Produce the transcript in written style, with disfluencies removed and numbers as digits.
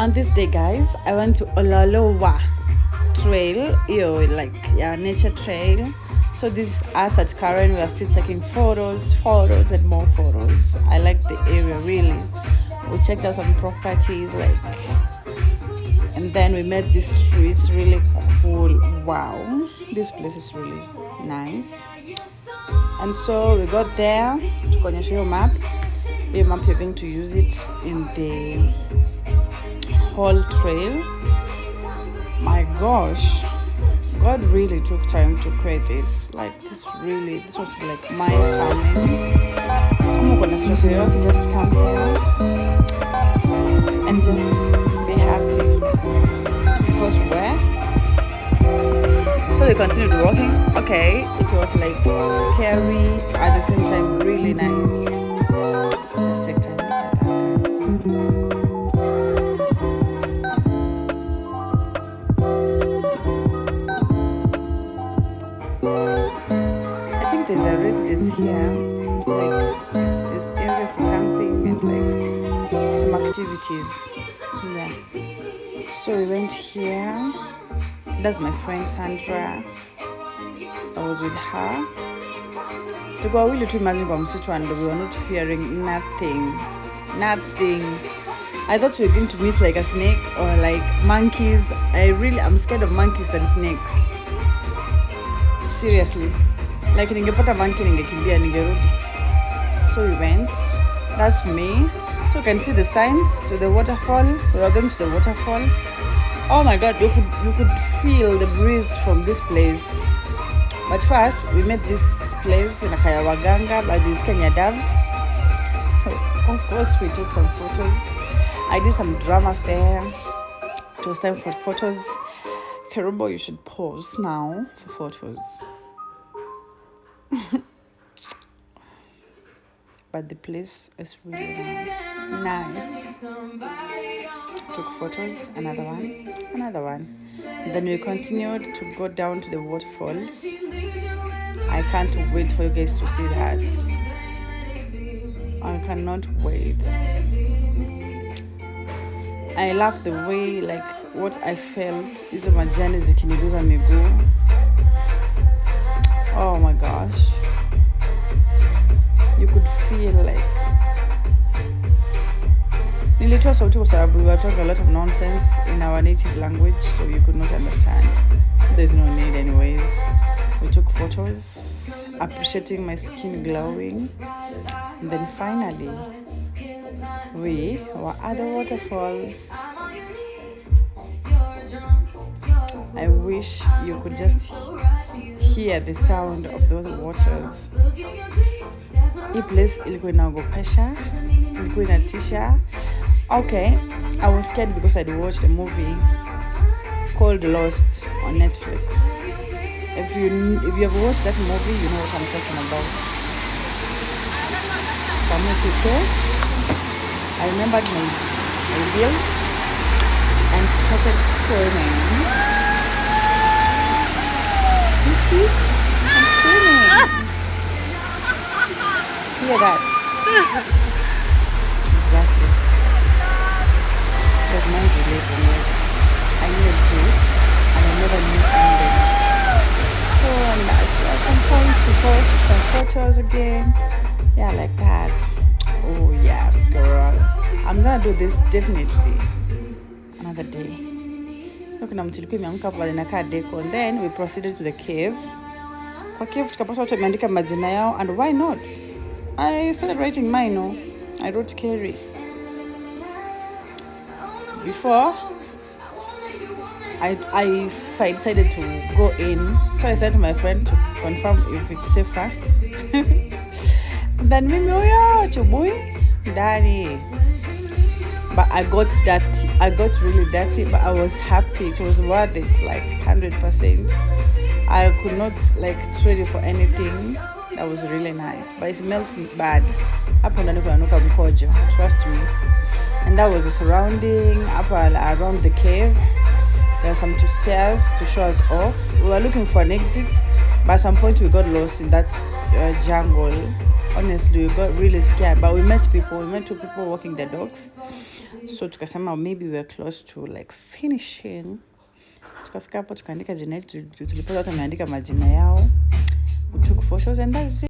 On this day, guys, I went to Oloolua trail, nature trail. So this is us at Karen. We are still taking photos and more photos. I like the area really. We checked out some properties and then we met this tree. It's really cool. Wow, this place is really nice. And so we got there to show your map. Your map, you're going to use it in the whole trail. My gosh, God really took time to create this. This was like mind-calming. I'm not gonna stress you out, just come here and just be happy. Because where? So we continued walking. Okay, it was like scary at the same time, really nice. Just take time, look at that, guys. There's a residence here, this area for camping and some activities. Yeah. So we went here. That's my friend Sandra. I was with her. To go really to imagine and we were not fearing nothing. I thought we were going to meet like a snake or like monkeys. I'm scared of monkeys than snakes. Seriously. Ningepata monkey ningekimbia ningerudi. So we went. That's me. So you can see the signs to the waterfall. We were going to the waterfalls. Oh my God, you could feel the breeze from this place. But first we met this place in Akayawaganga by these Kenya doves. So of course we took some photos. I did some dramas there. It was time for photos. Kerubo, you should pause now for photos. But the place is really nice. Took photos, another one. Then we continued to go down to the waterfalls. I can't wait for you guys to see that. I cannot wait. I love the way what I felt is majani zikiniguza miguu. Oh my gosh. You could feel nilitoa sauti kwa sababu we were talking a lot of nonsense in our native language, so you could not understand. There's no need anyways. We took photos, appreciating my skin glowing. And then finally, we were at the waterfalls. I wish you could just hear the sound of those waters. This place ilikuwa inaogopesha, ilikuwa inatisha. Okay, I was scared because I watched a movie called Lost on Netflix. If you have watched that movie, you know what I'm talking about. I remembered my bills and started screaming. You see? I'm screaming. Hear that? Exactly. It was mind related. I knew this and I never knew ending. So at some point we posted some photos again. Yeah, like that. Oh yes, girl. I'm gonna do this definitely another day. And then we proceeded to the cave. Kwa cave tukapata watu wameandika majina yao, and why not? I started writing mine. I wrote Kerry. Before I decided to go in, so I said to my friend to confirm if it's safe first. Then mimi chubui ndani. But I got dirty. I got really dirty, but I was happy. It was worth it, 100%. I could not trade it for anything. That was really nice. But it smells bad. Trust me. And that was the surrounding up around the cave. There are some two stairs to show us off. We were looking for an exit, But at some point we got lost in that jungle. Honestly, we got really scared, but we met two people walking the dogs. So tukasema maybe we're close to like finishing. Tukafika hapo tukaandika jina yetu, tulipata watu wameandika majina yao. We took photos and that's it.